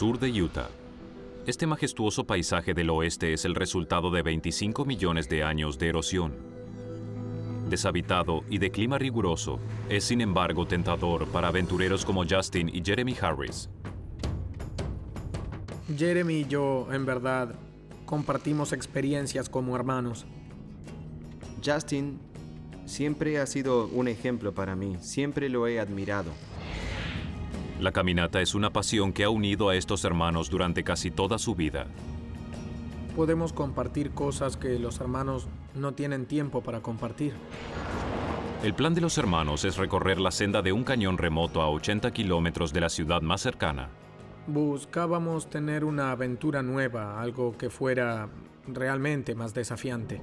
sur de Utah. Este majestuoso paisaje del oeste es el resultado de 25 millones de años de erosión. Deshabitado y de clima riguroso, es sin embargo tentador para aventureros como Justin y Jeremy Harris. Jeremy y yo, en verdad, compartimos experiencias como hermanos. Justin siempre ha sido un ejemplo para mí, siempre lo he admirado. La caminata es una pasión que ha unido a estos hermanos durante casi toda su vida. Podemos compartir cosas que los hermanos no tienen tiempo para compartir. El plan de los hermanos es recorrer la senda de un cañón remoto a 80 kilómetros de la ciudad más cercana. Buscábamos tener una aventura nueva, algo que fuera realmente más desafiante.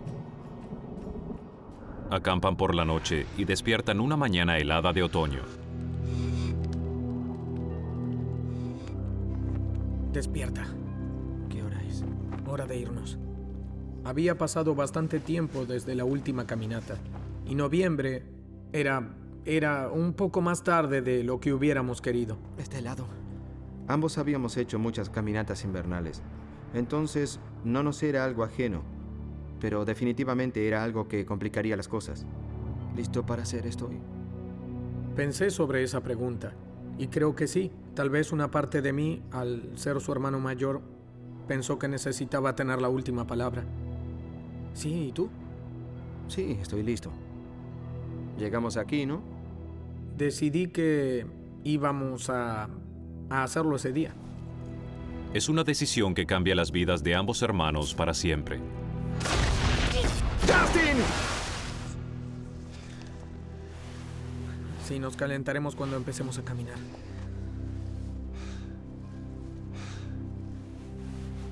Acampan por la noche y despiertan una mañana helada de otoño. Despierta. ¿Qué hora es? Hora de irnos. Había pasado bastante tiempo desde la última caminata, y noviembre era un poco más tarde de lo que hubiéramos querido. Está helado. Ambos habíamos hecho muchas caminatas invernales, entonces no nos era algo ajeno, pero definitivamente era algo que complicaría las cosas. ¿Listo para hacer esto hoy? Pensé sobre esa pregunta, y creo que sí. Tal vez una parte de mí, al ser su hermano mayor, pensó que necesitaba tener la última palabra. Sí, ¿y tú? Sí, estoy listo. Llegamos aquí, ¿no? Decidí que íbamos a hacerlo ese día. Es una decisión que cambia las vidas de ambos hermanos para siempre. ¡Justin! Sí, nos calentaremos cuando empecemos a caminar.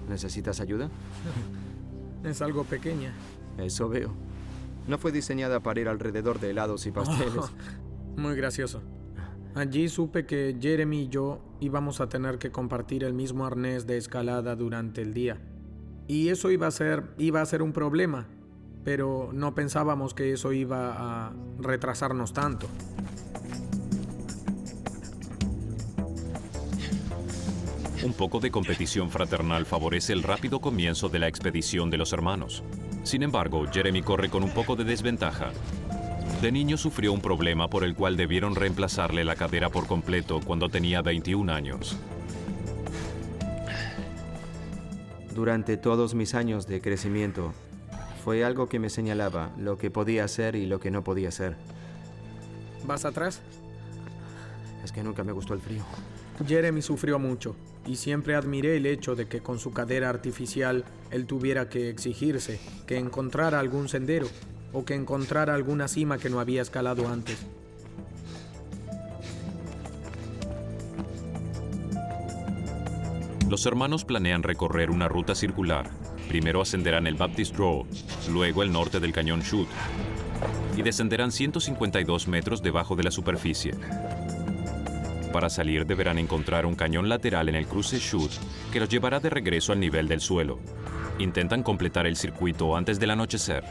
¿Necesitas ayuda? Es algo pequeña. Eso veo. No fue diseñada para ir alrededor de helados y pasteles. Muy gracioso. Allí supe que Jeremy y yo íbamos a tener que compartir el mismo arnés de escalada durante el día. Y eso iba a ser un problema, pero no pensábamos que eso iba a retrasarnos tanto. Un poco de competición fraternal favorece el rápido comienzo de la expedición de los hermanos. Sin embargo, Jeremy corre con un poco de desventaja. De niño sufrió un problema por el cual debieron reemplazarle la cadera por completo cuando tenía 21 años. Durante todos mis años de crecimiento, fue algo que me señalaba lo que podía hacer y lo que no podía hacer. ¿Vas atrás? Es que nunca me gustó el frío. Jeremy sufrió mucho, y siempre admiré el hecho de que con su cadera artificial él tuviera que exigirse, que encontrara algún sendero, o que encontrara alguna cima que no había escalado antes. Los hermanos planean recorrer una ruta circular. Primero ascenderán el Baptist Road, luego el norte del cañón Chute, y descenderán 152 metros debajo de la superficie. Para salir deberán encontrar un cañón lateral en el cruce Chute que los llevará de regreso al nivel del suelo. Intentan completar el circuito antes del anochecer.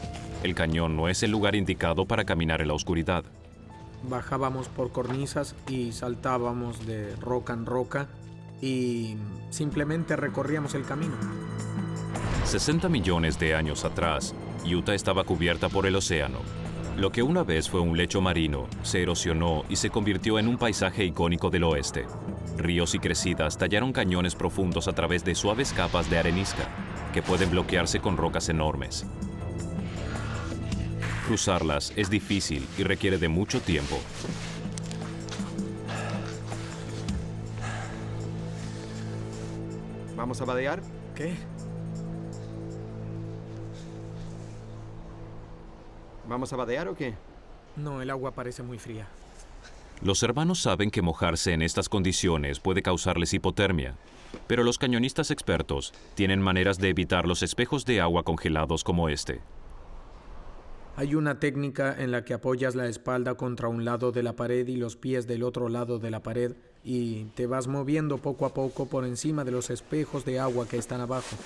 El cañón no es el lugar indicado para caminar en la oscuridad. Bajábamos por cornisas y saltábamos de roca en roca y simplemente recorríamos el camino. 60 millones de años atrás, Utah estaba cubierta por el océano. Lo que una vez fue un lecho marino, se erosionó y se convirtió en un paisaje icónico del oeste. Ríos y crecidas tallaron cañones profundos a través de suaves capas de arenisca, que pueden bloquearse con rocas enormes. Cruzarlas es difícil y requiere de mucho tiempo. ¿Vamos a vadear? ¿Qué? ¿Vamos a vadear o qué? No, el agua parece muy fría. Los hermanos saben que mojarse en estas condiciones puede causarles hipotermia, pero los cañonistas expertos tienen maneras de evitar los espejos de agua congelados como este. Hay una técnica en la que apoyas la espalda contra un lado de la pared y los pies del otro lado de la pared y te vas moviendo poco a poco por encima de los espejos de agua que están abajo.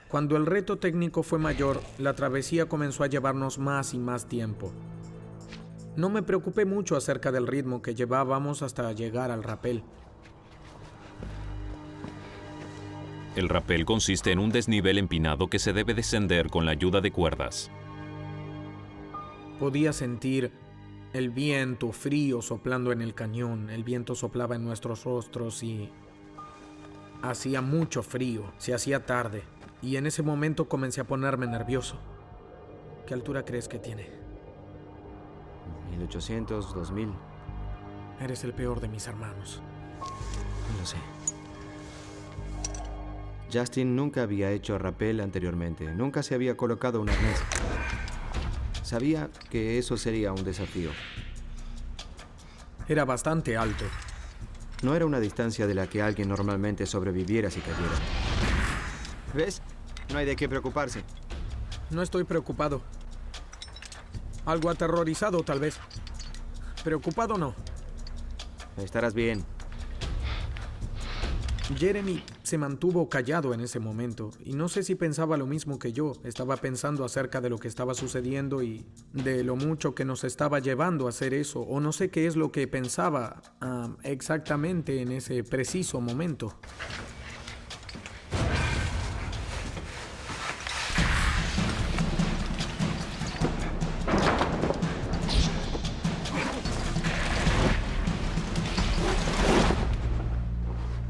Cuando el reto técnico fue mayor, la travesía comenzó a llevarnos más y más tiempo. No me preocupé mucho acerca del ritmo que llevábamos hasta llegar al rapel. El rappel consiste en un desnivel empinado que se debe descender con la ayuda de cuerdas. Podía sentir el viento frío soplando en el cañón. El viento soplaba en nuestros rostros y hacía mucho frío. Se hacía tarde y en ese momento comencé a ponerme nervioso. ¿Qué altura crees que tiene? 1800, 2000. Eres el peor de mis hermanos. No lo sé. Justin nunca había hecho rappel anteriormente. Nunca se había colocado un arnés. Sabía que eso sería un desafío. Era bastante alto. No era una distancia de la que alguien normalmente sobreviviera si cayera. ¿Ves? No hay de qué preocuparse. No estoy preocupado. Algo aterrorizado, tal vez. Preocupado no. Estarás bien. Jeremy se mantuvo callado en ese momento y no sé si pensaba lo mismo que yo. Estaba pensando acerca de lo que estaba sucediendo y de lo mucho que nos estaba llevando a hacer eso, o no sé qué es lo que pensaba exactamente en ese preciso momento.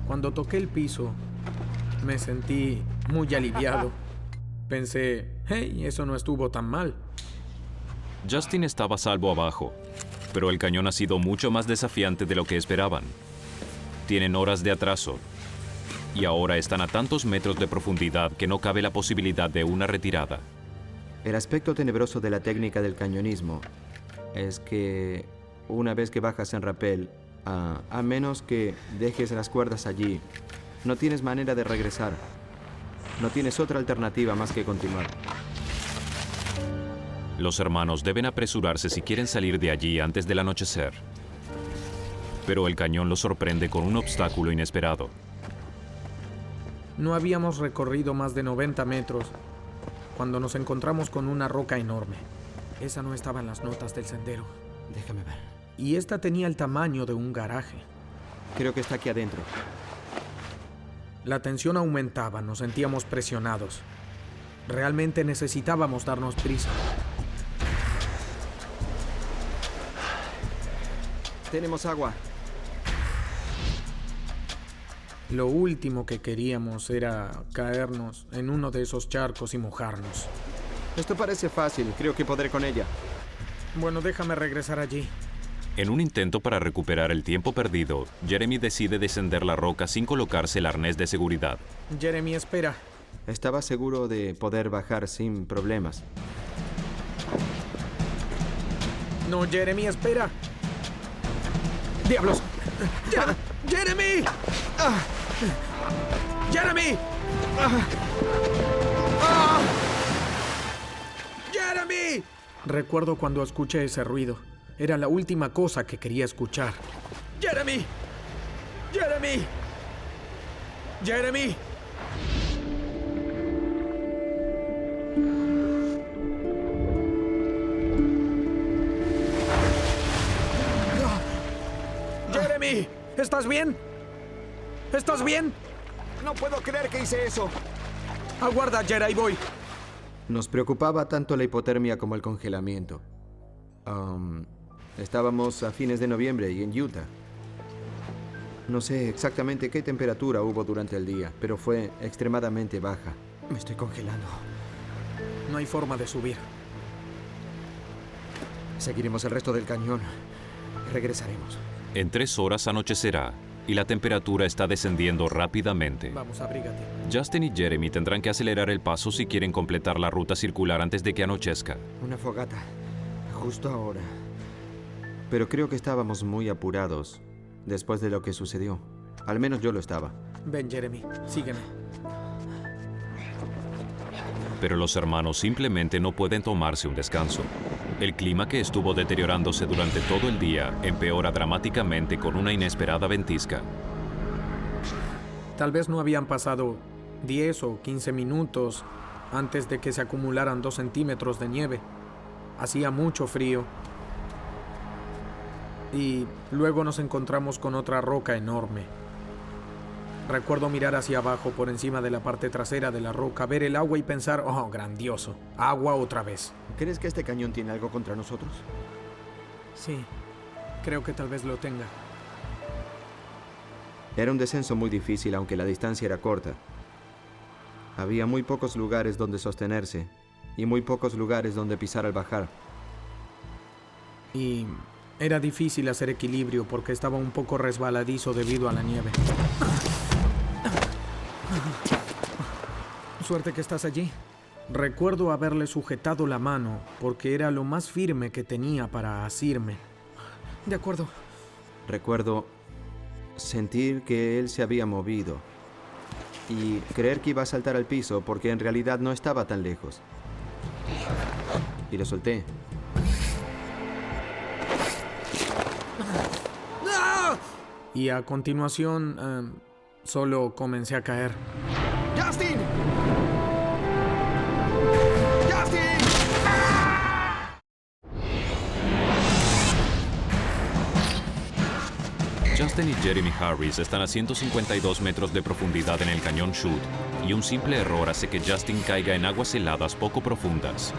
Cuando toqué el piso, me sentí muy aliviado. Pensé, hey, eso no estuvo tan mal. Justin estaba a salvo abajo, pero el cañón ha sido mucho más desafiante de lo que esperaban. Tienen horas de atraso, y ahora están a tantos metros de profundidad que no cabe la posibilidad de una retirada. El aspecto tenebroso de la técnica del cañonismo es que una vez que bajas en rappel, a menos que dejes las cuerdas allí, no tienes manera de regresar. No tienes otra alternativa más que continuar. Los hermanos deben apresurarse si quieren salir de allí antes del anochecer. Pero el cañón los sorprende con un obstáculo inesperado. No habíamos recorrido más de 90 metros cuando nos encontramos con una roca enorme. Esa no estaba en las notas del sendero. Déjame ver. Y esta tenía el tamaño de un garaje. Creo que está aquí adentro. La tensión aumentaba, nos sentíamos presionados. Realmente necesitábamos darnos prisa. Tenemos agua. Lo último que queríamos era caernos en uno de esos charcos y mojarnos. Esto parece fácil. Creo que podré con ella. Bueno, déjame regresar allí. En un intento para recuperar el tiempo perdido, Jeremy decide descender la roca sin colocarse el arnés de seguridad. Jeremy, espera. Estaba seguro de poder bajar sin problemas. No, Jeremy, espera. ¡Diablos! ¡Jeremy! ¡Jeremy! ¡Jeremy! Recuerdo cuando escuché ese ruido. Era la última cosa que quería escuchar. ¡Jeremy! ¡Jeremy! ¡Jeremy! ¡Jeremy! ¿Estás bien? ¿Estás bien? No puedo creer que hice eso. Aguarda, Jer, ahí voy. Nos preocupaba tanto la hipotermia como el congelamiento. Estábamos a fines de noviembre y en Utah. No sé exactamente qué temperatura hubo durante el día, pero fue extremadamente baja. Me estoy congelando. No hay forma de subir. Seguiremos el resto del cañón y regresaremos. En 3 horas anochecerá y la temperatura está descendiendo rápidamente. Vamos, abrígate. Justin y Jeremy tendrán que acelerar el paso si quieren completar la ruta circular antes de que anochezca. Una fogata, justo ahora. Pero creo que estábamos muy apurados después de lo que sucedió. Al menos yo lo estaba. Ven, Jeremy, sígueme. Pero los hermanos simplemente no pueden tomarse un descanso. El clima, que estuvo deteriorándose durante todo el día, empeora dramáticamente con una inesperada ventisca. Tal vez no habían pasado 10 o 15 minutos antes de que se acumularan 2 centímetros de nieve. Hacía mucho frío. Y luego nos encontramos con otra roca enorme. Recuerdo mirar hacia abajo por encima de la parte trasera de la roca, ver el agua y pensar, oh, grandioso, agua otra vez. ¿Crees que este cañón tiene algo contra nosotros? Sí, creo que tal vez lo tenga. Era un descenso muy difícil, aunque la distancia era corta. Había muy pocos lugares donde sostenerse y muy pocos lugares donde pisar al bajar. Y era difícil hacer equilibrio porque estaba un poco resbaladizo debido a la nieve. Suerte que estás allí. Recuerdo haberle sujetado la mano porque era lo más firme que tenía para asirme. De acuerdo. Recuerdo sentir que él se había movido y creer que iba a saltar al piso porque en realidad no estaba tan lejos. Y lo solté. Y a continuación, solo comencé a caer. ¡Justin! ¡Justin! Justin y Jeremy Harris están a 152 metros de profundidad en el cañón Chute, y un simple error hace que Justin caiga en aguas heladas poco profundas.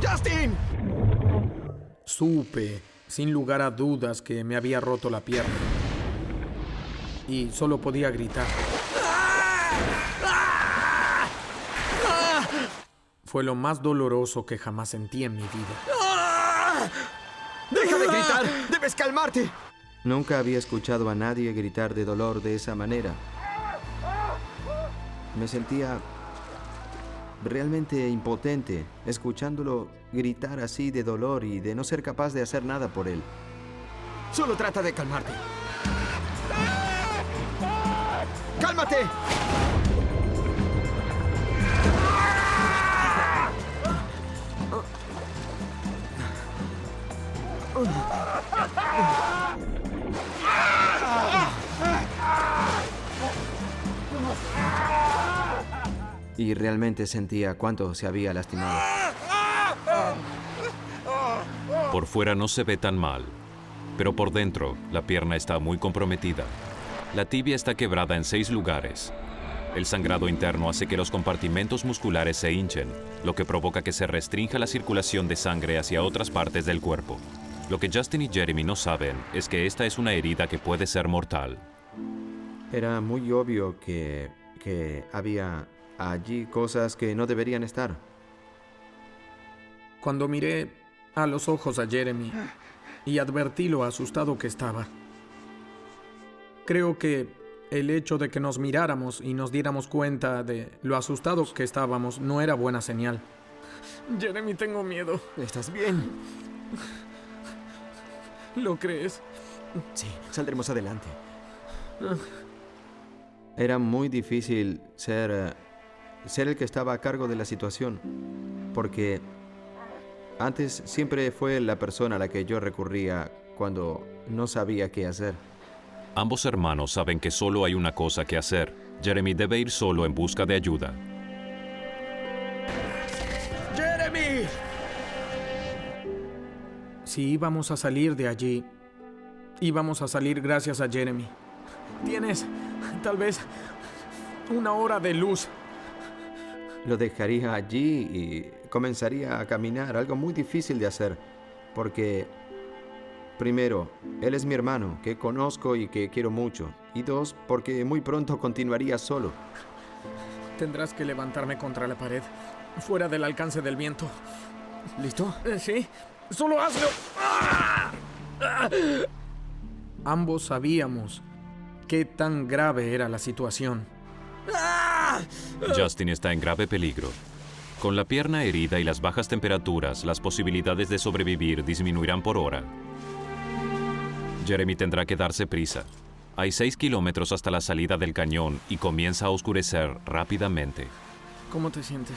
¡Justin! Supe, sin lugar a dudas, que me había roto la pierna. Y solo podía gritar. Fue lo más doloroso que jamás sentí en mi vida. ¡Deja de gritar! ¡Debes calmarte! Nunca había escuchado a nadie gritar de dolor de esa manera. Me sentía realmente impotente escuchándolo gritar así de dolor y de no ser capaz de hacer nada por él. Solo trata de calmarte. ¡Cálmate! Y realmente sentía cuánto se había lastimado. Por fuera no se ve tan mal, pero por dentro la pierna está muy comprometida. La tibia está quebrada en 6 lugares. El sangrado interno hace que los compartimentos musculares se hinchen, lo que provoca que se restrinja la circulación de sangre hacia otras partes del cuerpo. Lo que Justin y Jeremy no saben es que esta es una herida que puede ser mortal. Era muy obvio que había allí cosas que no deberían estar. Cuando miré a los ojos a Jeremy y advertí lo asustado que estaba, creo que el hecho de que nos miráramos y nos diéramos cuenta de lo asustados que estábamos no era buena señal. Jeremy, tengo miedo. ¿Estás bien? ¿Lo crees? Sí, saldremos adelante. Era muy difícil ser el que estaba a cargo de la situación, porque antes siempre fue la persona a la que yo recurría cuando no sabía qué hacer. Ambos hermanos saben que solo hay una cosa que hacer. Jeremy debe ir solo en busca de ayuda. ¡Jeremy! Si íbamos a salir de allí, íbamos a salir gracias a Jeremy. Tienes, tal vez, 1 hora de luz. Lo dejaría allí y comenzaría a caminar, algo muy difícil de hacer, porque, primero, él es mi hermano, que conozco y que quiero mucho, y 2, porque muy pronto continuaría solo. Tendrás que levantarme contra la pared, fuera del alcance del viento. ¿Listo? Sí, solo hazlo. Ambos sabíamos qué tan grave era la situación. Justin está en grave peligro. Con la pierna herida y las bajas temperaturas, las posibilidades de sobrevivir disminuirán por hora. Jeremy tendrá que darse prisa. Hay 6 kilómetros hasta la salida del cañón y comienza a oscurecer rápidamente. ¿Cómo te sientes?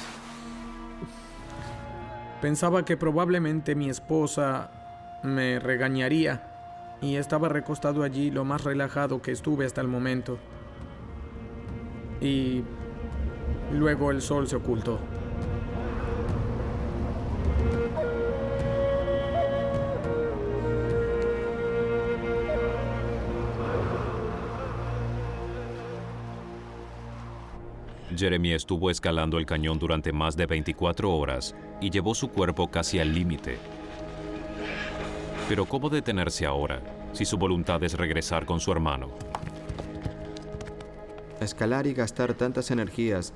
Pensaba que probablemente mi esposa me regañaría y estaba recostado allí lo más relajado que estuve hasta el momento. Y luego el sol se ocultó. Jeremy estuvo escalando el cañón durante más de 24 horas y llevó su cuerpo casi al límite. Pero ¿cómo detenerse ahora si su voluntad es regresar con su hermano? Escalar y gastar tantas energías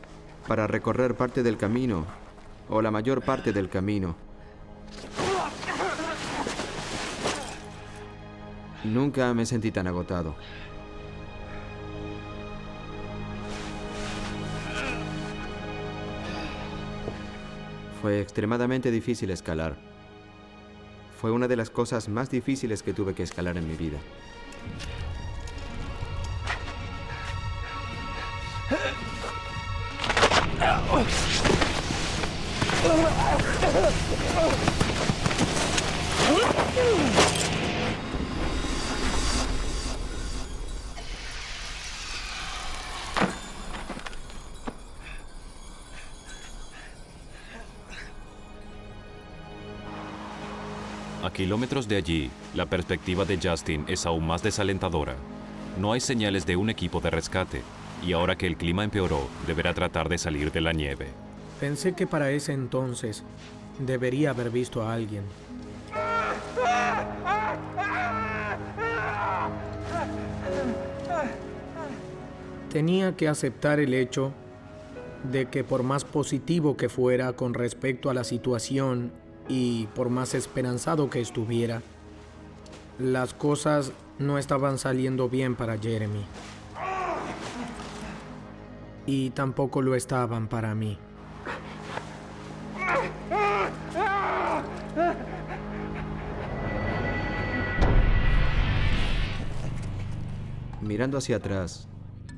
para recorrer parte del camino, o la mayor parte del camino. Nunca me sentí tan agotado. Fue extremadamente difícil escalar. Fue una de las cosas más difíciles que tuve que escalar en mi vida. A kilómetros de allí, la perspectiva de Justin es aún más desalentadora. No hay señales de un equipo de rescate, y ahora que el clima empeoró, deberá tratar de salir de la nieve. Pensé que para ese entonces debería haber visto a alguien. Tenía que aceptar el hecho de que por más positivo que fuera con respecto a la situación y por más esperanzado que estuviera, las cosas no estaban saliendo bien para Jeremy. Y tampoco lo estaban para mí. Mirando hacia atrás,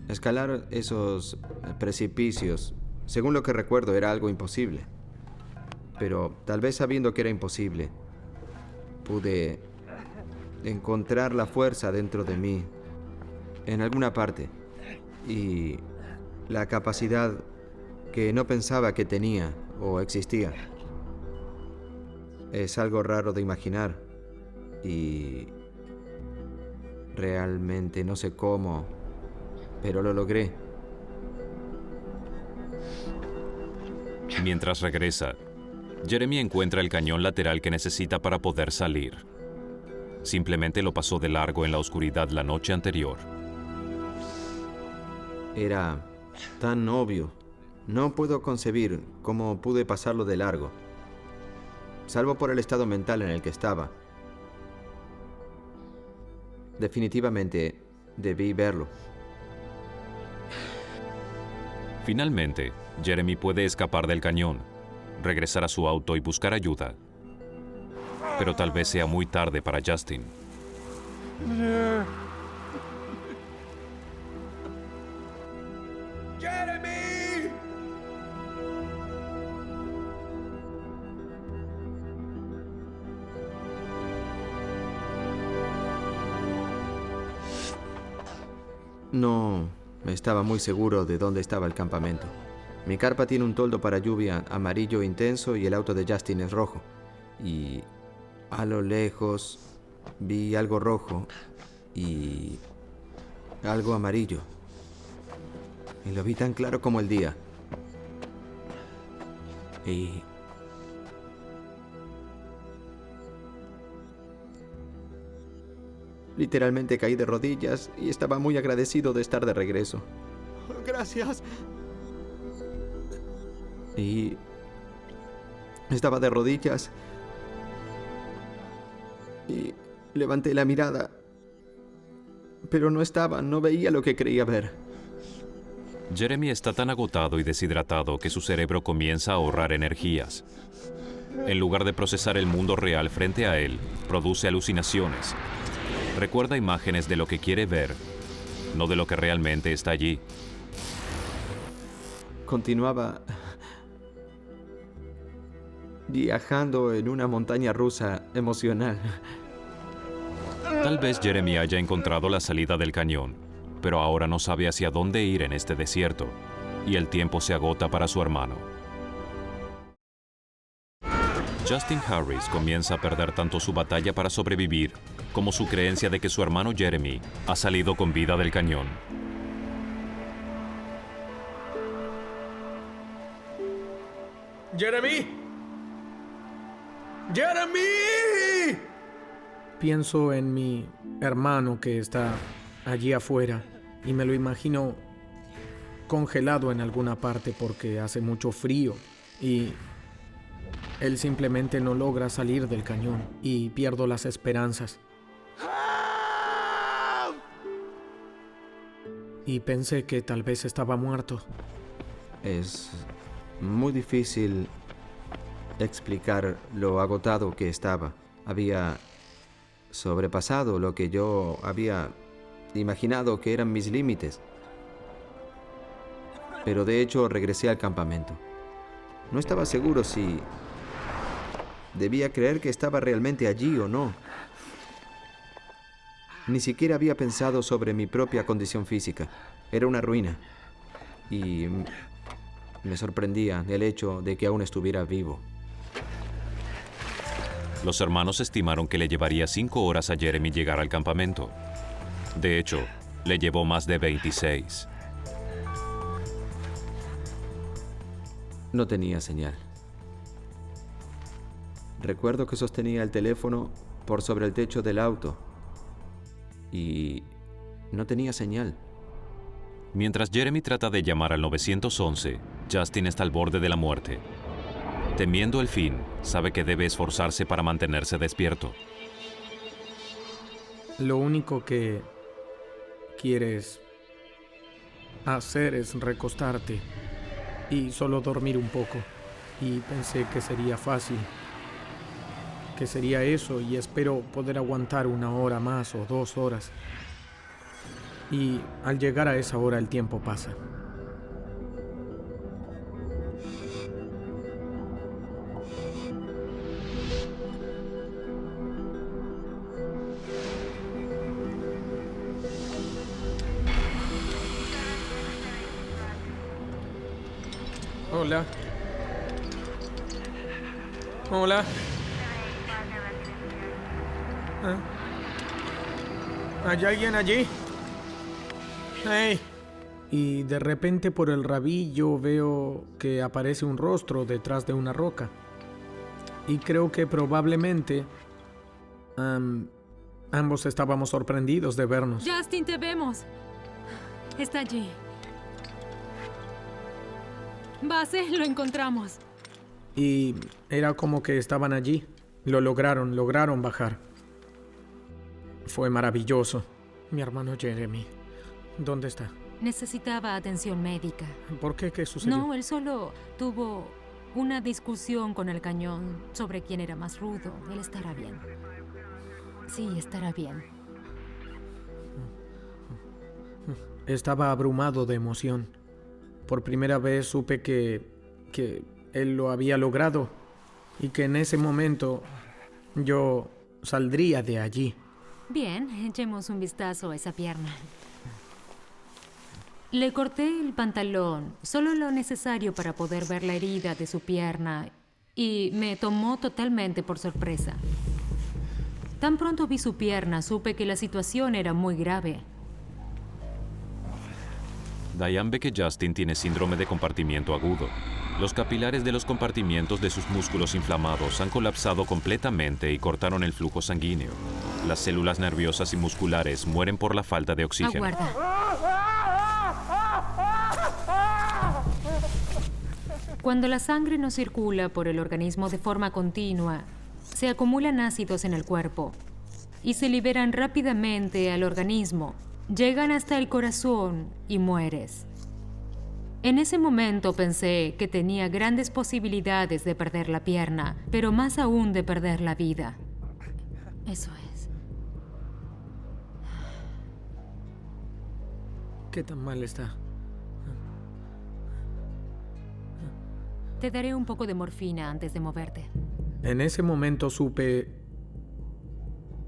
escalar esos precipicios, según lo que recuerdo, era algo imposible. Pero tal vez sabiendo que era imposible, pude encontrar la fuerza dentro de mí, en alguna parte, y la capacidad que no pensaba que tenía o existía. Es algo raro de imaginar y realmente no sé cómo, pero lo logré. Mientras regresa, Jeremy encuentra el cañón lateral que necesita para poder salir. Simplemente lo pasó de largo en la oscuridad la noche anterior. Era tan obvio. No puedo concebir cómo pude pasarlo de largo, salvo por el estado mental en el que estaba. Definitivamente debí verlo. Finalmente, Jeremy puede escapar del cañón, regresar a su auto y buscar ayuda. Pero tal vez sea muy tarde para Justin. ¡Jeremy! No estaba muy seguro de dónde estaba el campamento. Mi carpa tiene un toldo para lluvia amarillo intenso y el auto de Justin es rojo. Y a lo lejos vi algo rojo y algo amarillo. Y lo vi tan claro como el día. Y literalmente caí de rodillas y estaba muy agradecido de estar de regreso. Gracias. Y estaba de rodillas y levanté la mirada, pero no veía lo que creía ver. Jeremy está tan agotado y deshidratado que su cerebro comienza a ahorrar energías. En lugar de procesar el mundo real frente a él, produce alucinaciones. Recuerda imágenes de lo que quiere ver, no de lo que realmente está allí. Continuaba viajando en una montaña rusa emocional. Tal vez Jeremy haya encontrado la salida del cañón, pero ahora no sabe hacia dónde ir en este desierto, y el tiempo se agota para su hermano. Justin Harris comienza a perder tanto su batalla para sobrevivir como su creencia de que su hermano Jeremy ha salido con vida del cañón. ¡Jeremy! ¡Jeremy! Pienso en mi hermano que está allí afuera y me lo imagino congelado en alguna parte porque hace mucho frío y él simplemente no logra salir del cañón y pierdo las esperanzas. Y pensé que tal vez estaba muerto. Es muy difícil explicar lo agotado que estaba. Había sobrepasado lo que yo había imaginado que eran mis límites. Pero de hecho regresé al campamento. No estaba seguro si debía creer que estaba realmente allí o no. Ni siquiera había pensado sobre mi propia condición física. Era una ruina. Y me sorprendía el hecho de que aún estuviera vivo. Los hermanos estimaron que le llevaría 5 horas a Jeremy llegar al campamento. De hecho, le llevó más de 26. No tenía señal. Recuerdo que sostenía el teléfono por sobre el techo del auto y no tenía señal. Mientras Jeremy trata de llamar al 911, Justin está al borde de la muerte. Temiendo el fin, sabe que debe esforzarse para mantenerse despierto. Lo único que quieres hacer es recostarte y solo dormir un poco. Y pensé que sería fácil, que sería eso, y espero poder aguantar 1 hora más o 2 horas. Y al llegar a esa hora el tiempo pasa. Hola. Hola. ¿Hay alguien allí? ¡Hey! Y de repente por el rabillo veo que aparece un rostro detrás de una roca. Y creo que probablemente ambos estábamos sorprendidos de vernos. Justin, te vemos. Está allí. Base, lo encontramos. Y era como que estaban allí. Lo lograron bajar. Fue maravilloso. Mi hermano Jeremy, ¿dónde está? Necesitaba atención médica. ¿Por qué? ¿Qué sucedió? No, él solo tuvo una discusión con el cañón sobre quién era más rudo. Él estará bien. Sí, estará bien. Estaba abrumado de emoción. Por primera vez supe que él lo había logrado y que en ese momento yo saldría de allí. Bien, echemos un vistazo a esa pierna. Le corté el pantalón, solo lo necesario para poder ver la herida de su pierna, y me tomó totalmente por sorpresa. Tan pronto vi su pierna, supe que la situación era muy grave. Diane ve que Justin tiene síndrome de compartimiento agudo. Los capilares de los compartimientos de sus músculos inflamados han colapsado completamente y cortaron el flujo sanguíneo. Las células nerviosas y musculares mueren por la falta de oxígeno. Aguarda. Cuando la sangre no circula por el organismo de forma continua, se acumulan ácidos en el cuerpo y se liberan rápidamente al organismo. Llegan hasta el corazón y mueres. En ese momento pensé que tenía grandes posibilidades de perder la pierna, pero más aún de perder la vida. Eso es. ¿Qué tan mal está? Te daré un poco de morfina antes de moverte. En ese momento supe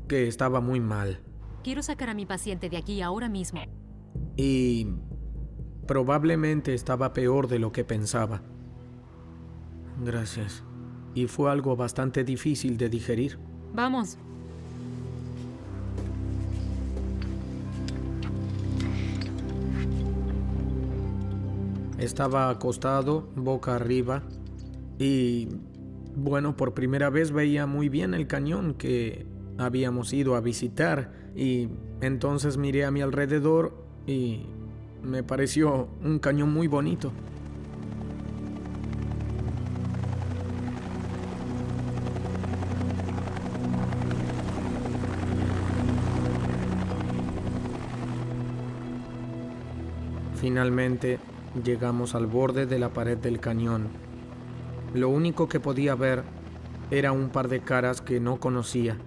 que estaba muy mal. Quiero sacar a mi paciente de aquí ahora mismo. Y probablemente estaba peor de lo que pensaba. Gracias. Y fue algo bastante difícil de digerir. Vamos. Estaba acostado, boca arriba, Y bueno, por primera vez veía muy bien el cañón que habíamos ido a visitar. Y entonces miré a mi alrededor y me pareció un cañón muy bonito. Finalmente llegamos al borde de la pared del cañón. Lo único que podía ver era un par de caras que no conocía,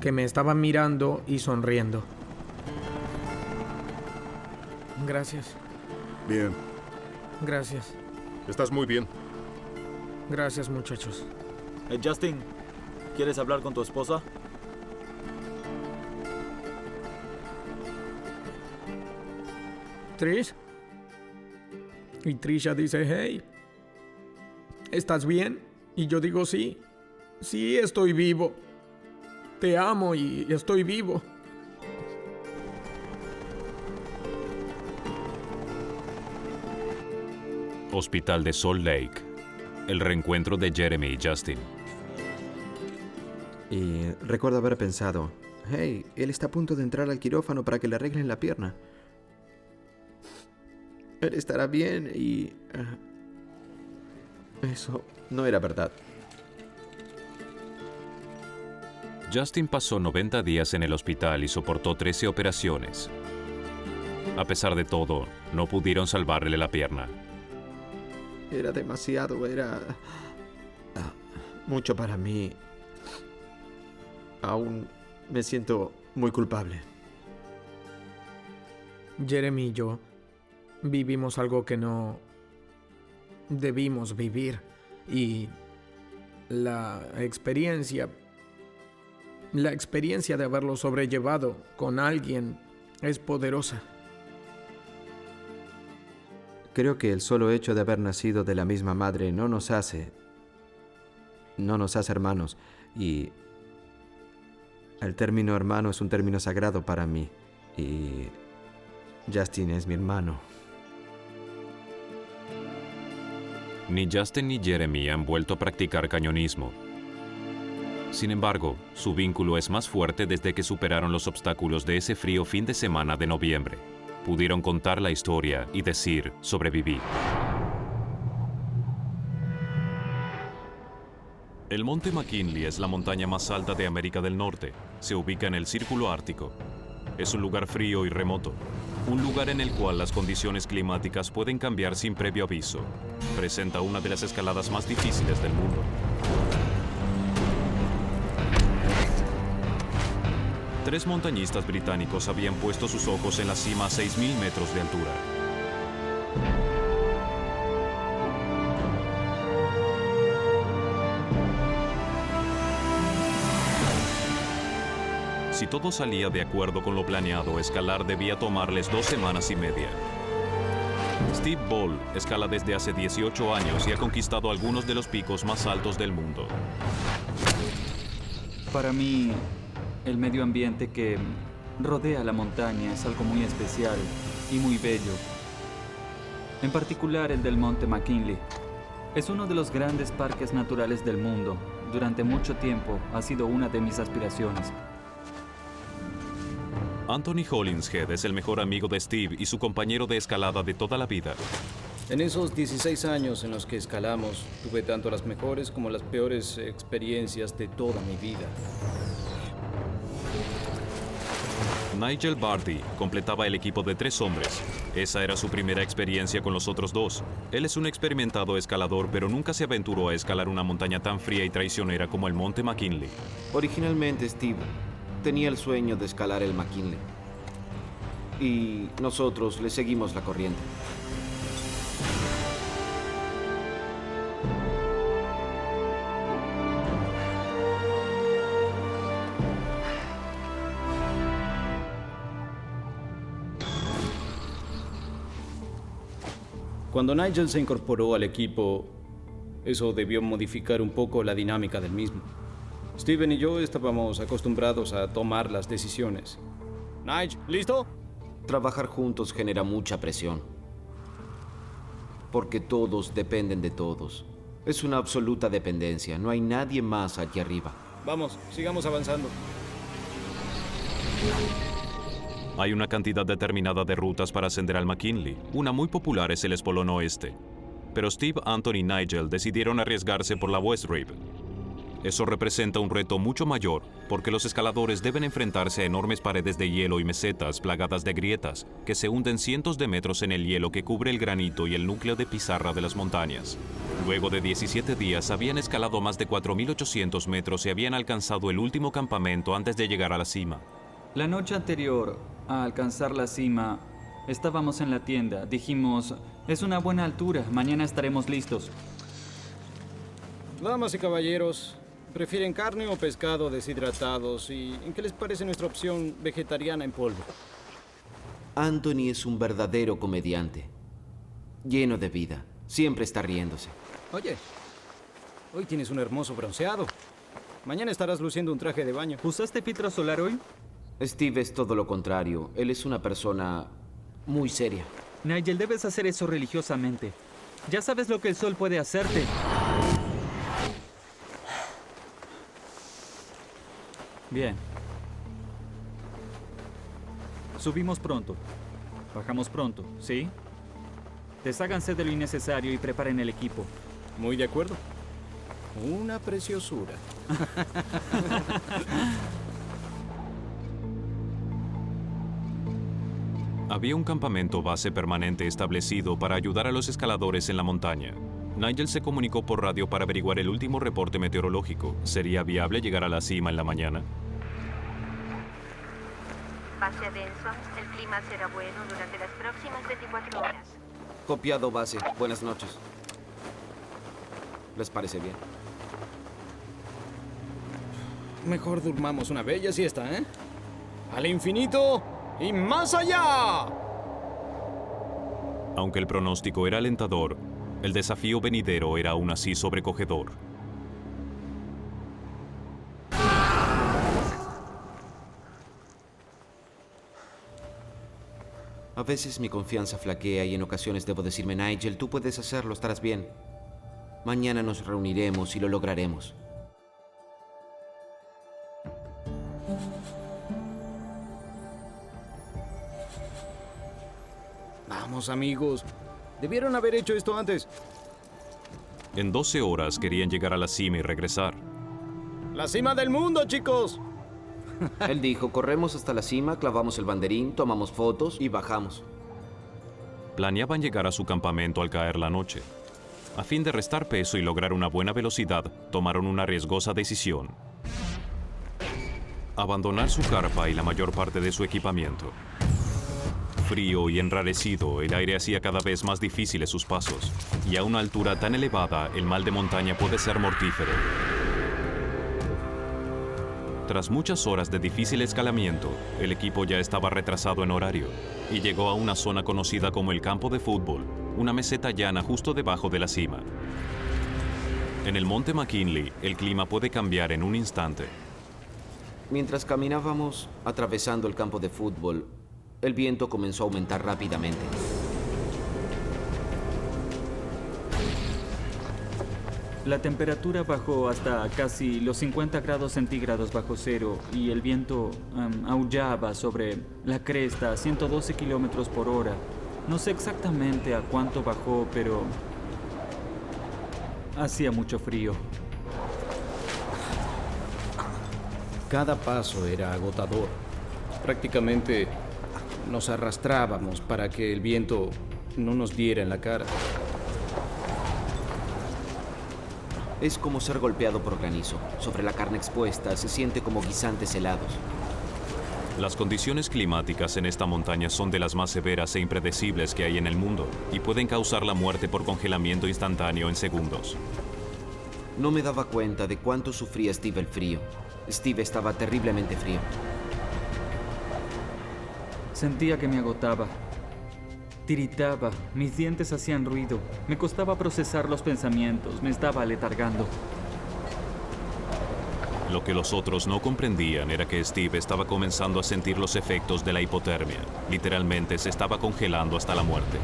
que me estaban mirando y sonriendo. Gracias. Bien. Gracias. Estás muy bien. Gracias, muchachos. Justin, ¿quieres hablar con tu esposa? Trish. Y Trisha dice, hey, ¿estás bien? Y yo digo, sí, estoy vivo. Te amo y estoy vivo. Hospital de Salt Lake. El reencuentro de Jeremy y Justin. Y recuerdo haber pensado, hey, él está a punto de entrar al quirófano para que le arreglen la pierna. Él estará bien y... eso no era verdad. Justin pasó 90 días en el hospital y soportó 13 operaciones. A pesar de todo, no pudieron salvarle la pierna. Era demasiado, era... mucho para mí. Aún me siento muy culpable. Jeremy y yo vivimos algo que no debimos vivir. Y la experiencia de haberlo sobrellevado con alguien es poderosa. Creo que el solo hecho de haber nacido de la misma madre no nos hace hermanos. Y el término hermano es un término sagrado para mí. Y Justin es mi hermano. Ni Justin ni Jeremy han vuelto a practicar cañonismo. Sin embargo, su vínculo es más fuerte desde que superaron los obstáculos de ese frío fin de semana de noviembre. Pudieron contar la historia y decir, sobreviví. El Monte McKinley es la montaña más alta de América del Norte. Se ubica en el Círculo Ártico. Es un lugar frío y remoto. Un lugar en el cual las condiciones climáticas pueden cambiar sin previo aviso. Presenta una de las escaladas más difíciles del mundo. Tres montañistas británicos habían puesto sus ojos en la cima a 6.000 metros de altura. Si todo salía de acuerdo con lo planeado, escalar debía tomarles 2 semanas y media. Steve Ball escala desde hace 18 años y ha conquistado algunos de los picos más altos del mundo. Para mí, el medio ambiente que rodea la montaña es algo muy especial y muy bello. En particular el del Monte McKinley. Es uno de los grandes parques naturales del mundo. Durante mucho tiempo ha sido una de mis aspiraciones. Anthony Hollingshead es el mejor amigo de Steve y su compañero de escalada de toda la vida. En esos 16 años en los que escalamos, tuve tanto las mejores como las peores experiencias de toda mi vida. Nigel Barty completaba el equipo de 3 hombres. Esa era su primera experiencia con los otros 2. Él es un experimentado escalador, pero nunca se aventuró a escalar una montaña tan fría y traicionera como el Monte McKinley. Originalmente, Steve tenía el sueño de escalar el McKinley. Y nosotros le seguimos la corriente. Cuando Nigel se incorporó al equipo, eso debió modificar un poco la dinámica del mismo. Steven y yo estábamos acostumbrados a tomar las decisiones. Nigel, ¿listo? Trabajar juntos genera mucha presión. Porque todos dependen de todos. Es una absoluta dependencia. No hay nadie más aquí arriba. Vamos, sigamos avanzando. Hay una cantidad determinada de rutas para ascender al McKinley. Una muy popular es el espolón oeste. Pero Steve, Anthony y Nigel decidieron arriesgarse por la West Rib. Eso representa un reto mucho mayor, porque los escaladores deben enfrentarse a enormes paredes de hielo y mesetas plagadas de grietas que se hunden cientos de metros en el hielo que cubre el granito y el núcleo de pizarra de las montañas. Luego de 17 días habían escalado más de 4.800 metros y habían alcanzado el último campamento antes de llegar a la cima. La noche anterior a alcanzar la cima, estábamos en la tienda. Dijimos, es una buena altura, mañana estaremos listos. Damas y caballeros, ¿prefieren carne o pescado deshidratados? ¿Y en qué les parece nuestra opción vegetariana en polvo? Anthony es un verdadero comediante. Lleno de vida. Siempre está riéndose. Oye, hoy tienes un hermoso bronceado. Mañana estarás luciendo un traje de baño. ¿Usaste filtro solar hoy? Steve es todo lo contrario. Él es una persona muy seria. Nigel, debes hacer eso religiosamente. Ya sabes lo que el sol puede hacerte. Bien. Subimos pronto. Bajamos pronto, ¿sí? Desháganse de lo innecesario y preparen el equipo. Muy de acuerdo. Una preciosura. Había un campamento base permanente establecido para ayudar a los escaladores en la montaña. Nigel se comunicó por radio para averiguar el último reporte meteorológico. ¿Sería viable llegar a la cima en la mañana? Base Denson, el clima será bueno durante las próximas 24 horas. Copiado, base. Buenas noches. ¿Les parece bien? Mejor durmamos una bella siesta, ¿eh? ¡Al infinito y más allá! Aunque el pronóstico era alentador, el desafío venidero era aún así sobrecogedor. A veces mi confianza flaquea y en ocasiones debo decirme, Nigel, tú puedes hacerlo, estarás bien. Mañana nos reuniremos y lo lograremos. Vamos, amigos. Debieron haber hecho esto antes. En 12 horas querían llegar a la cima y regresar. ¡La cima del mundo, chicos! Él dijo, corremos hasta la cima, clavamos el banderín, tomamos fotos y bajamos. Planeaban llegar a su campamento al caer la noche. A fin de restar peso y lograr una buena velocidad, tomaron una riesgosa decisión: abandonar su carpa y la mayor parte de su equipamiento. Frío y enrarecido, el aire hacía cada vez más difíciles sus pasos, y a una altura tan elevada, el mal de montaña puede ser mortífero. Tras muchas horas de difícil escalamiento, el equipo ya estaba retrasado en horario y llegó a una zona conocida como el campo de fútbol, una meseta llana justo debajo de la cima. En el monte McKinley, el clima puede cambiar en un instante. Mientras caminábamos atravesando el campo de fútbol, el viento comenzó a aumentar rápidamente. La temperatura bajó hasta casi los 50 grados centígrados bajo cero y el viento aullaba sobre la cresta a 112 kilómetros por hora. No sé exactamente a cuánto bajó, pero hacía mucho frío. Cada paso era agotador. Prácticamente nos arrastrábamos para que el viento no nos diera en la cara. Es como ser golpeado por granizo. Sobre la carne expuesta se siente como guisantes helados. Las condiciones climáticas en esta montaña son de las más severas e impredecibles que hay en el mundo y pueden causar la muerte por congelamiento instantáneo en segundos. No me daba cuenta de cuánto sufría Steve el frío. Steve estaba terriblemente frío. Sentía que me agotaba. Tiritaba, mis dientes hacían ruido. Me costaba procesar los pensamientos, me estaba aletargando. Lo que los otros no comprendían era que Steve estaba comenzando a sentir los efectos de la hipotermia. Literalmente se estaba congelando hasta la muerte.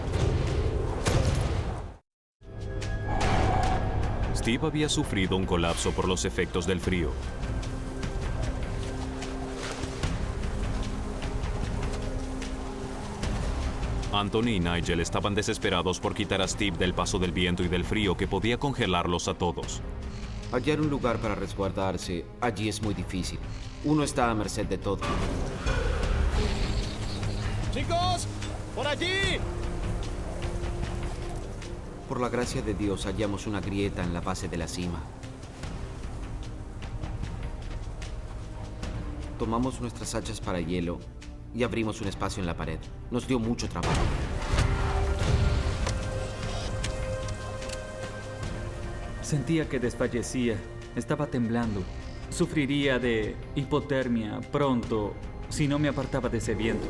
Steve había sufrido un colapso por los efectos del frío. Anthony y Nigel estaban desesperados por quitar a Steve del paso del viento y del frío que podía congelarlos a todos. Hallar un lugar para resguardarse allí es muy difícil. Uno está a merced de todo. ¡Chicos! ¡Por allí! Por la gracia de Dios hallamos una grieta en la base de la cima. Tomamos nuestras hachas para hielo y abrimos un espacio en la pared. Nos dio mucho trabajo. Sentía que desfallecía. Estaba temblando. Sufriría de hipotermia pronto si no me apartaba de ese viento.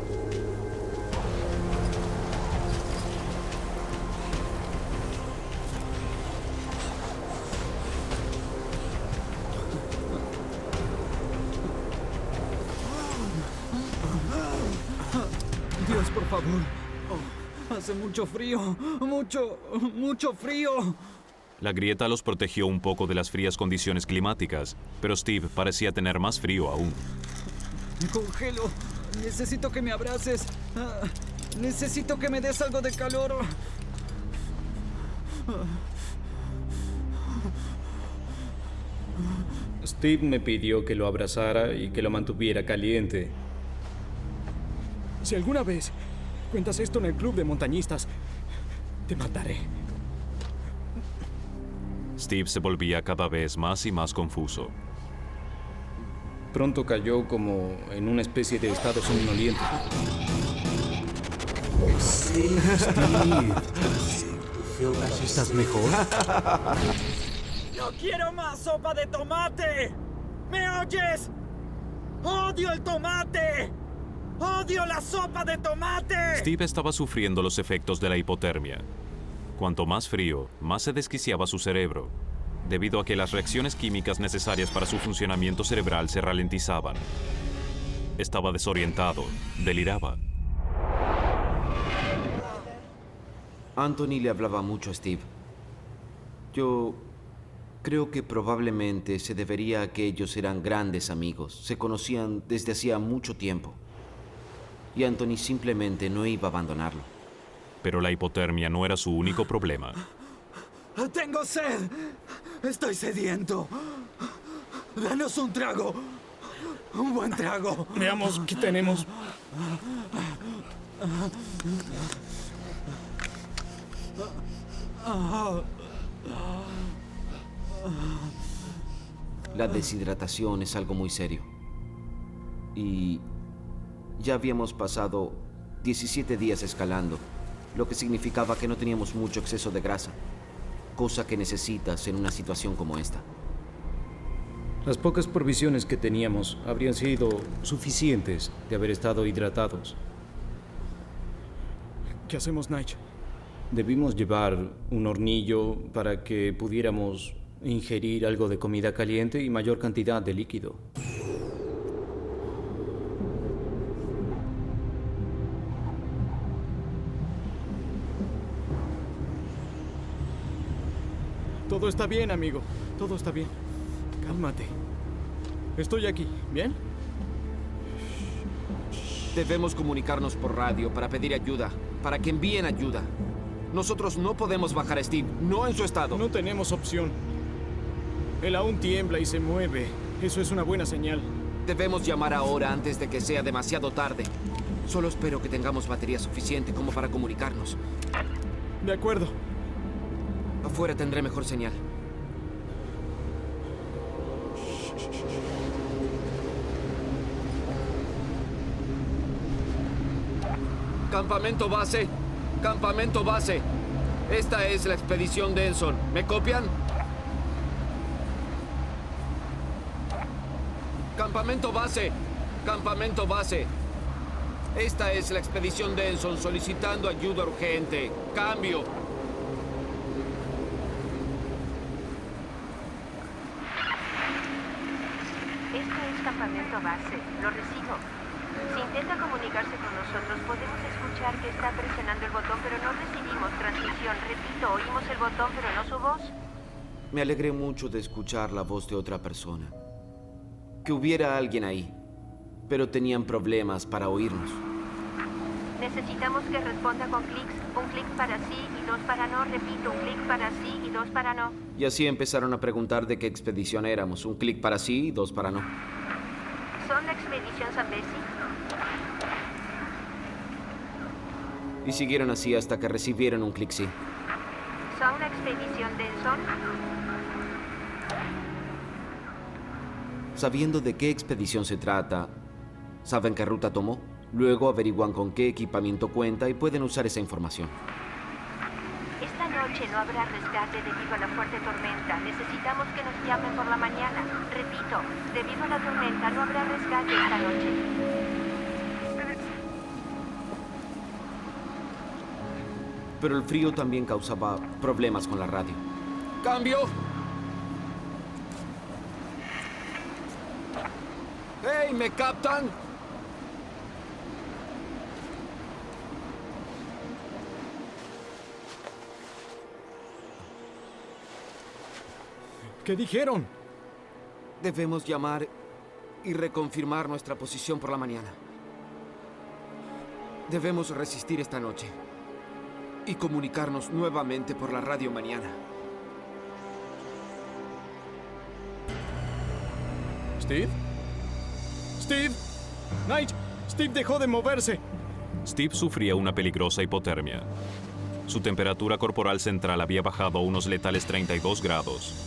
Dios, por favor. Hace mucho frío. Mucho frío. La grieta los protegió un poco de las frías condiciones climáticas, pero Steve parecía tener más frío aún. Me congelo. Necesito que me abraces. Necesito que me des algo de calor. Steve me pidió que lo abrazara y que lo mantuviera caliente. Si alguna vez cuentas esto en el club de montañistas, te mataré. Steve se volvía cada vez más y más confuso. Pronto cayó como en una especie de estado somnoliento. Steve. ¿Estás mejor? ¡No quiero más sopa de tomate! ¿Me oyes? ¡Odio el tomate! ¡Odio la sopa de tomate! Steve estaba sufriendo los efectos de la hipotermia. Cuanto más frío, más se desquiciaba su cerebro, debido a que las reacciones químicas necesarias para su funcionamiento cerebral se ralentizaban. Estaba desorientado, deliraba. Anthony le hablaba mucho a Steve. Yo creo que probablemente se debería a que ellos eran grandes amigos. Se conocían desde hacía mucho tiempo. Y Anthony simplemente no iba a abandonarlo. Pero la hipotermia no era su único problema. ¡Tengo sed! ¡Estoy sediento! ¡Danos un trago! ¡Un buen trago! Veamos qué tenemos. La deshidratación es algo muy serio. Y ya habíamos pasado 17 días escalando, lo que significaba que no teníamos mucho exceso de grasa, cosa que necesitas en una situación como esta. Las pocas provisiones que teníamos habrían sido suficientes de haber estado hidratados. ¿Qué hacemos, Nigel? Debimos llevar un hornillo para que pudiéramos ingerir algo de comida caliente y mayor cantidad de líquido. Todo está bien, amigo. Todo está bien. Cálmate. Estoy aquí, ¿bien? Debemos comunicarnos por radio para pedir ayuda, para que envíen ayuda. Nosotros no podemos bajar a Steve, no en su estado. No tenemos opción. Él aún tiembla y se mueve. Eso es una buena señal. Debemos llamar ahora antes de que sea demasiado tarde. Solo espero que tengamos batería suficiente como para comunicarnos. De acuerdo. Afuera tendré mejor señal. Campamento base. Campamento base. Esta es la expedición Denson. ¿Me copian? Campamento base. Campamento base. Esta es la expedición Denson solicitando ayuda urgente. Cambio. Esto es Campamento Base. Lo recibo. Si intenta comunicarse con nosotros, podemos escuchar que está presionando el botón, pero no recibimos transmisión. Repito, oímos el botón, pero no su voz. Me alegré mucho de escuchar la voz de otra persona. Que hubiera alguien ahí, pero tenían problemas para oírnos. Necesitamos que responda con clics. Un clic para sí y 2 para no. Repito, un clic para sí y 2 para no. Y así empezaron a preguntar de qué expedición éramos. Un clic para sí y 2 para no. ¿Son la expedición Zambesi? Y siguieron así hasta que recibieron un clic sí. ¿Son la expedición Denson? Sabiendo de qué expedición se trata, ¿saben qué ruta tomó? Luego averiguan con qué equipamiento cuenta y pueden usar esa información. Esta noche no habrá rescate debido a la fuerte tormenta. Necesitamos que nos llamen por la mañana. Repito, debido a la tormenta no habrá rescate esta noche. Pero el frío también causaba problemas con la radio. ¡Cambio! ¡Hey, me captan! ¿Qué dijeron? Debemos llamar y reconfirmar nuestra posición por la mañana. Debemos resistir esta noche y comunicarnos nuevamente por la radio mañana. ¿Steve? ¡Steve! ¡Nige! ¡Steve dejó de moverse! Steve sufría una peligrosa hipotermia. Su temperatura corporal central había bajado a unos letales 32 grados.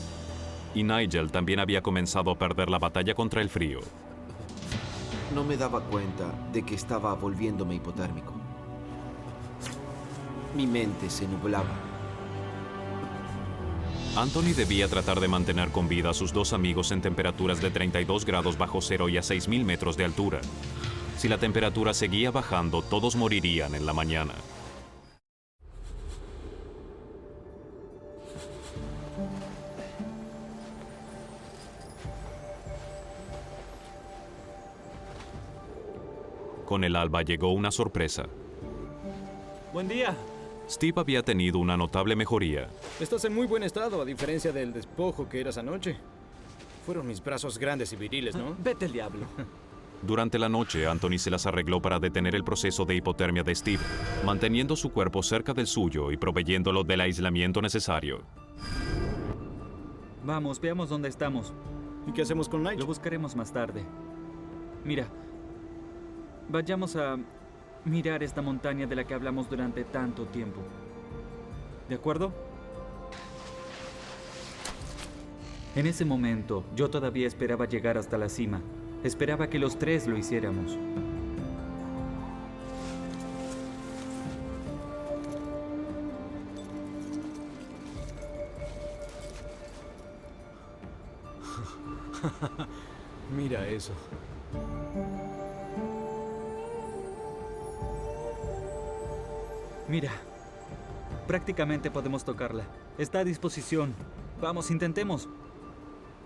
Y Nigel también había comenzado a perder la batalla contra el frío. No me daba cuenta de que estaba volviéndome hipotérmico. Mi mente se nublaba. Anthony debía tratar de mantener con vida a sus dos amigos en temperaturas de 32 grados bajo cero y a 6.000 metros de altura. Si la temperatura seguía bajando, todos morirían en la mañana. Con el alba llegó una sorpresa. Buen día. Steve había tenido una notable mejoría. Estás en muy buen estado, a diferencia del despojo que eras anoche. Fueron mis brazos grandes y viriles, ¿no? Vete al diablo. Durante la noche, Anthony se las arregló para detener el proceso de hipotermia de Steve, manteniendo su cuerpo cerca del suyo y proveyéndolo del aislamiento necesario. Vamos, veamos dónde estamos. ¿Y qué hacemos con Nigel? Lo buscaremos más tarde. Mira, vayamos a mirar esta montaña de la que hablamos durante tanto tiempo. ¿De acuerdo? En ese momento, yo todavía esperaba llegar hasta la cima. Esperaba que los tres lo hiciéramos. Mira eso. Mira, prácticamente podemos tocarla. Está a disposición. Vamos, intentemos.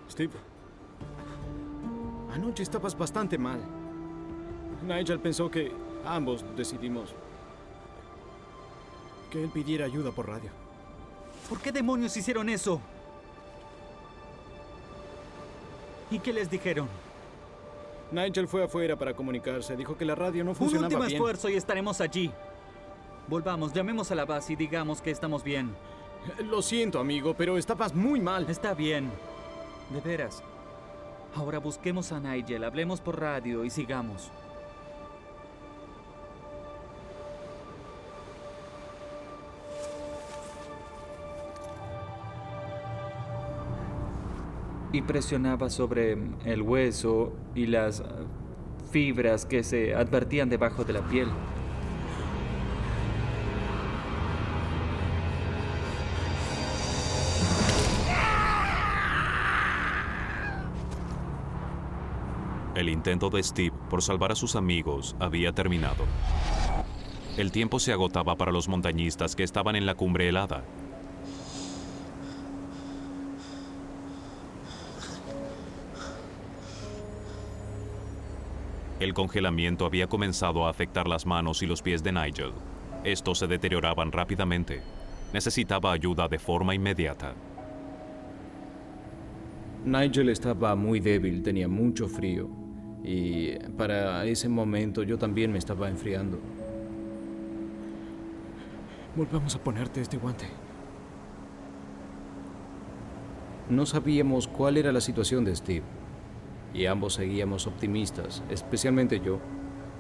Steve, anoche estabas bastante mal. Nigel pensó que ambos decidimos que él pidiera ayuda por radio. ¿Por qué demonios hicieron eso? ¿Y qué les dijeron? Nigel fue afuera para comunicarse. Dijo que la radio no funcionaba bien. Un último esfuerzo y estaremos allí. Volvamos, llamemos a la base y digamos que estamos bien. Lo siento, amigo, pero estabas muy mal. Está bien. De veras. Ahora busquemos a Nigel, hablemos por radio y sigamos. Y presionaba sobre el hueso y las fibras que se advertían debajo de la piel. El intento de Steve por salvar a sus amigos había terminado. El tiempo se agotaba para los montañistas que estaban en la cumbre helada. El congelamiento había comenzado a afectar las manos y los pies de Nigel. Estos se deterioraban rápidamente. Necesitaba ayuda de forma inmediata. Nigel estaba muy débil, tenía mucho frío. Y para ese momento yo también me estaba enfriando. Volvamos a ponerte este guante. No sabíamos cuál era la situación de Steve. Y ambos seguíamos optimistas, especialmente yo,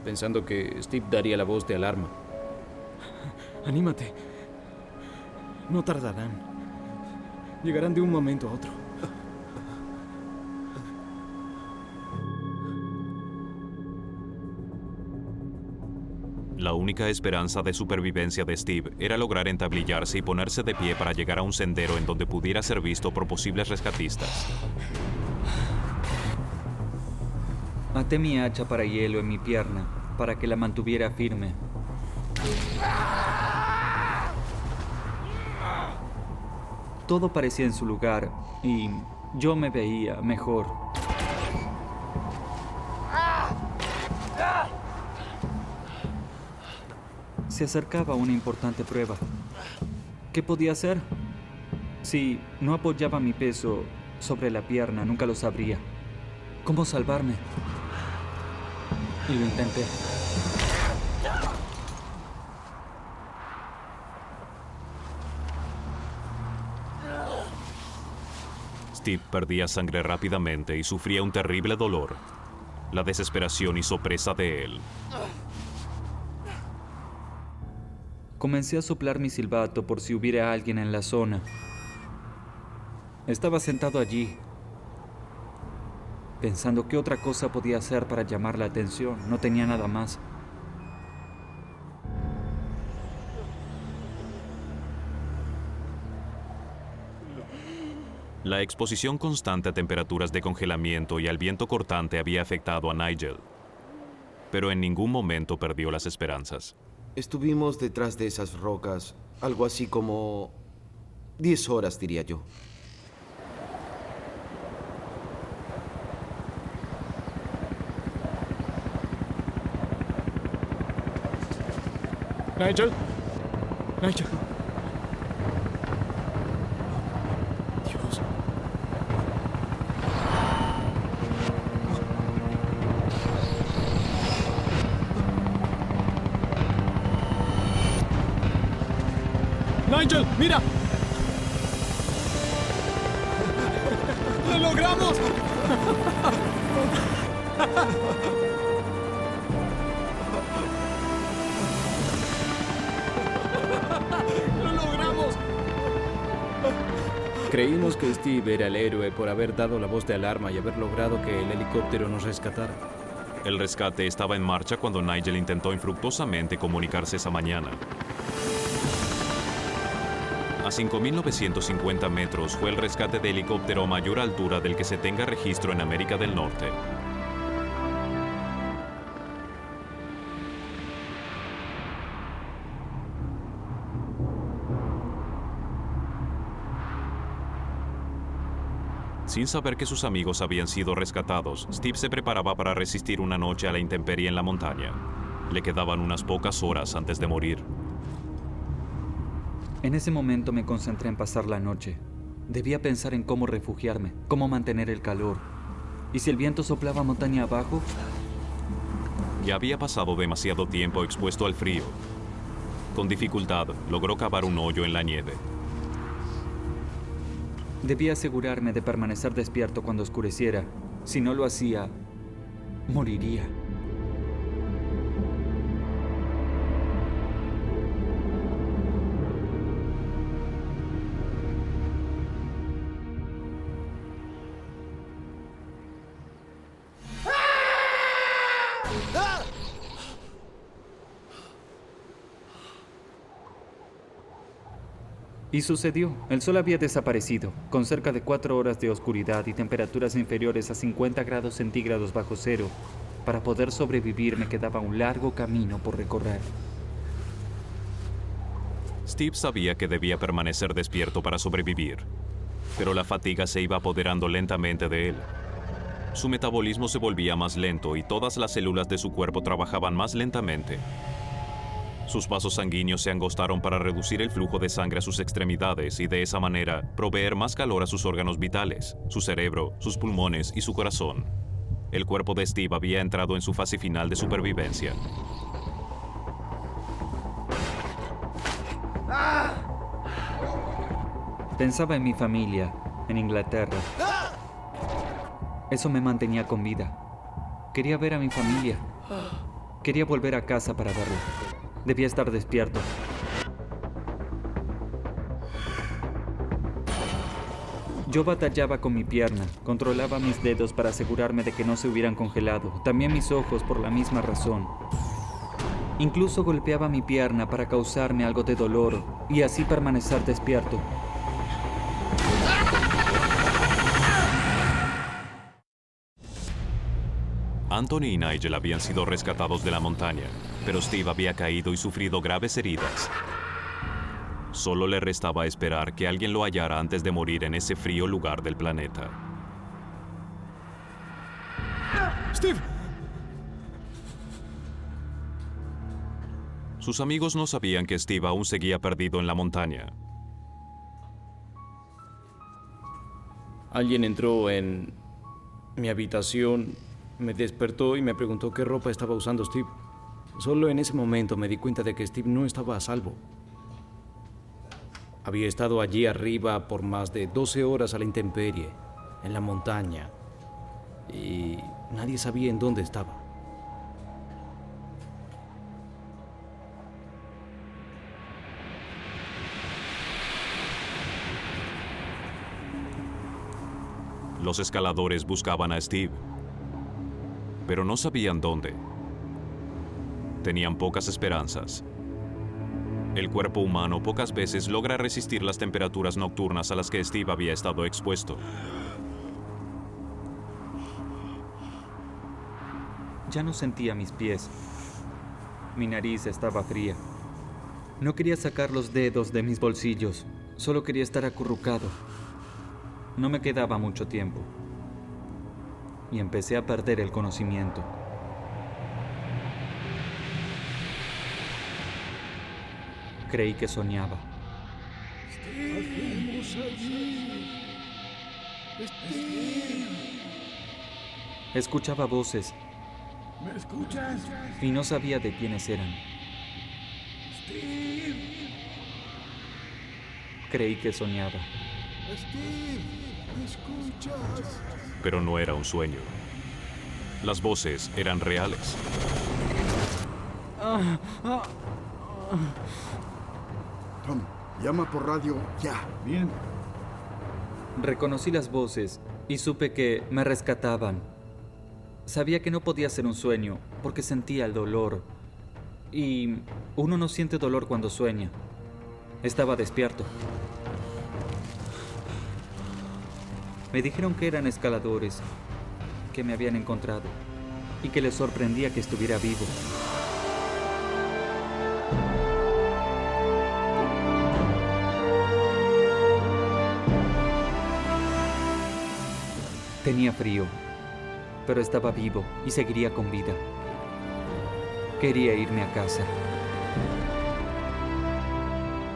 pensando que Steve daría la voz de alarma. Anímate. No tardarán. Llegarán de un momento a otro. La única esperanza de supervivencia de Steve era lograr entablillarse y ponerse de pie para llegar a un sendero en donde pudiera ser visto por posibles rescatistas. Até mi hacha para hielo en mi pierna, para que la mantuviera firme. Todo parecía en su lugar y yo me veía mejor. Se acercaba una importante prueba. ¿Qué podía hacer? Si no apoyaba mi peso sobre la pierna, nunca lo sabría. ¿Cómo salvarme? Y lo intenté. Steve perdía sangre rápidamente y sufría un terrible dolor. La desesperación hizo presa de él. Comencé a soplar mi silbato por si hubiera alguien en la zona. Estaba sentado allí, pensando qué otra cosa podía hacer para llamar la atención. No tenía nada más. La exposición constante a temperaturas de congelamiento y al viento cortante había afectado a Nigel, pero en ningún momento perdió las esperanzas. Estuvimos detrás de esas rocas, algo así como 10 horas, diría yo. Nigel. Nigel. Dios. Nigel, mira. ¡Lo logramos! ¡Lo logramos! Creímos que Steve era el héroe por haber dado la voz de alarma y haber logrado que el helicóptero nos rescatara. El rescate estaba en marcha cuando Nigel intentó infructuosamente comunicarse esa mañana. A 5.950 metros fue el rescate de helicóptero a mayor altura del que se tenga registro en América del Norte. Sin saber que sus amigos habían sido rescatados, Steve se preparaba para resistir una noche a la intemperie en la montaña. Le quedaban unas pocas horas antes de morir. En ese momento me concentré en pasar la noche. Debía pensar en cómo refugiarme, cómo mantener el calor. ¿Y si el viento soplaba montaña abajo? Ya había pasado demasiado tiempo expuesto al frío. Con dificultad, logró cavar un hoyo en la nieve. Debía asegurarme de permanecer despierto cuando oscureciera. Si no lo hacía, moriría. Y sucedió. El sol había desaparecido, con cerca de 4 horas de oscuridad y temperaturas inferiores a 50 grados centígrados bajo cero. Para poder sobrevivir me quedaba un largo camino por recorrer. Steve sabía que debía permanecer despierto para sobrevivir, pero la fatiga se iba apoderando lentamente de él. Su metabolismo se volvía más lento y todas las células de su cuerpo trabajaban más lentamente. Sus vasos sanguíneos se angostaron para reducir el flujo de sangre a sus extremidades y de esa manera proveer más calor a sus órganos vitales, su cerebro, sus pulmones y su corazón. El cuerpo de Steve había entrado en su fase final de supervivencia. Pensaba en mi familia, en Inglaterra. Eso me mantenía con vida. Quería ver a mi familia. Quería volver a casa para verla. Debía estar despierto. Yo batallaba con mi pierna, controlaba mis dedos para asegurarme de que no se hubieran congelado, también mis ojos por la misma razón. Incluso golpeaba mi pierna para causarme algo de dolor y así permanecer despierto. Anthony y Nigel habían sido rescatados de la montaña, pero Steve había caído y sufrido graves heridas. Solo le restaba esperar que alguien lo hallara antes de morir en ese frío lugar del planeta. ¡Steve! Sus amigos no sabían que Steve aún seguía perdido en la montaña. Alguien entró en mi habitación, me despertó y me preguntó qué ropa estaba usando Steve. Solo en ese momento me di cuenta de que Steve no estaba a salvo. Había estado allí arriba por más de 12 horas a la intemperie, en la montaña, y nadie sabía en dónde estaba. Los escaladores buscaban a Steve, pero no sabían dónde. Tenían pocas esperanzas. El cuerpo humano pocas veces logra resistir las temperaturas nocturnas a las que Steve había estado expuesto. Ya no sentía mis pies. Mi nariz estaba fría. No quería sacar los dedos de mis bolsillos. Solo quería estar acurrucado. No me quedaba mucho tiempo. Y empecé a perder el conocimiento. Creí que soñaba. Escuchaba voces. ¿Me escuchas? Y no sabía de quiénes eran. Steve. Creí que soñaba. Steve, ¿me escuchas? Pero no era un sueño. Las voces eran reales. Tom, llama por radio ya. Bien. Reconocí las voces y supe que me rescataban. Sabía que no podía ser un sueño porque sentía el dolor. Y uno no siente dolor cuando sueña. Estaba despierto. Me dijeron que eran escaladores, que me habían encontrado y que les sorprendía que estuviera vivo. Tenía frío, pero estaba vivo y seguiría con vida. Quería irme a casa.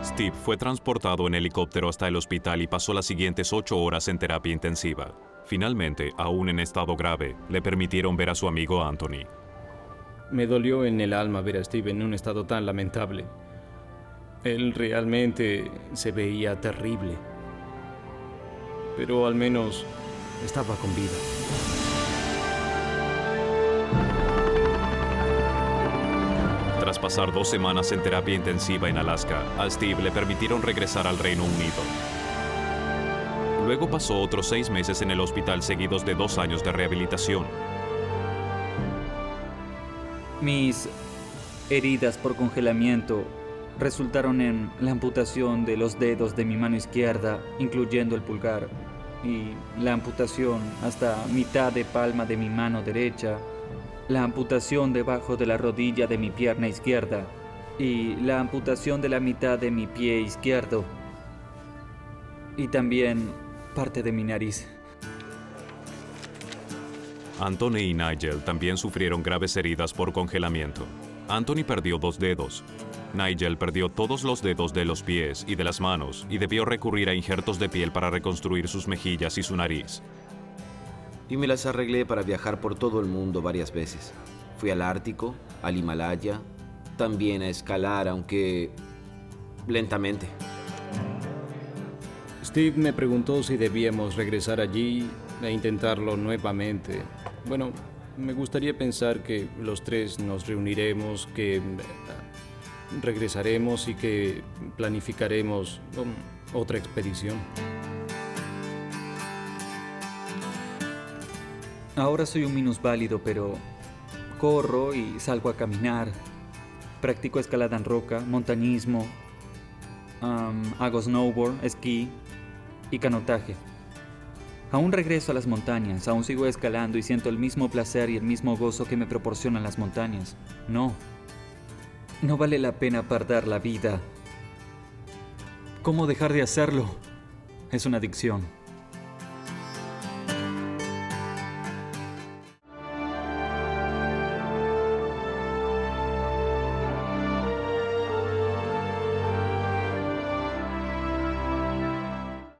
Steve fue transportado en helicóptero hasta el hospital y pasó las siguientes 8 horas en terapia intensiva. Finalmente, aún en estado grave, le permitieron ver a su amigo Anthony. Me dolió en el alma ver a Steve en un estado tan lamentable. Él realmente se veía terrible. Pero al menos estaba con vida. Tras pasar 2 semanas en terapia intensiva en Alaska, a Steve le permitieron regresar al Reino Unido. Luego pasó otros 6 meses en el hospital seguidos de 2 años de rehabilitación. Mis heridas por congelamiento resultaron en la amputación de los dedos de mi mano izquierda, incluyendo el pulgar, y la amputación hasta mitad de palma de mi mano derecha, la amputación debajo de la rodilla de mi pierna izquierda y la amputación de la mitad de mi pie izquierdo y también parte de mi nariz. Anthony y Nigel también sufrieron graves heridas por congelamiento. Anthony perdió 2 dedos, Nigel perdió todos los dedos de los pies y de las manos y debió recurrir a injertos de piel para reconstruir sus mejillas y su nariz. Y me las arreglé para viajar por todo el mundo varias veces. Fui al Ártico, al Himalaya, también a escalar, aunque lentamente. Steve me preguntó si debíamos regresar allí e intentarlo nuevamente. Bueno, me gustaría pensar que los tres nos reuniremos, que regresaremos y que planificaremos otra expedición. Ahora soy un minusválido, pero corro y salgo a caminar. Practico escalada en roca, montañismo, hago snowboard, esquí y canotaje. Aún regreso a las montañas, aún sigo escalando y siento el mismo placer y el mismo gozo que me proporcionan las montañas. No vale la pena perder la vida. ¿Cómo dejar de hacerlo? Es una adicción.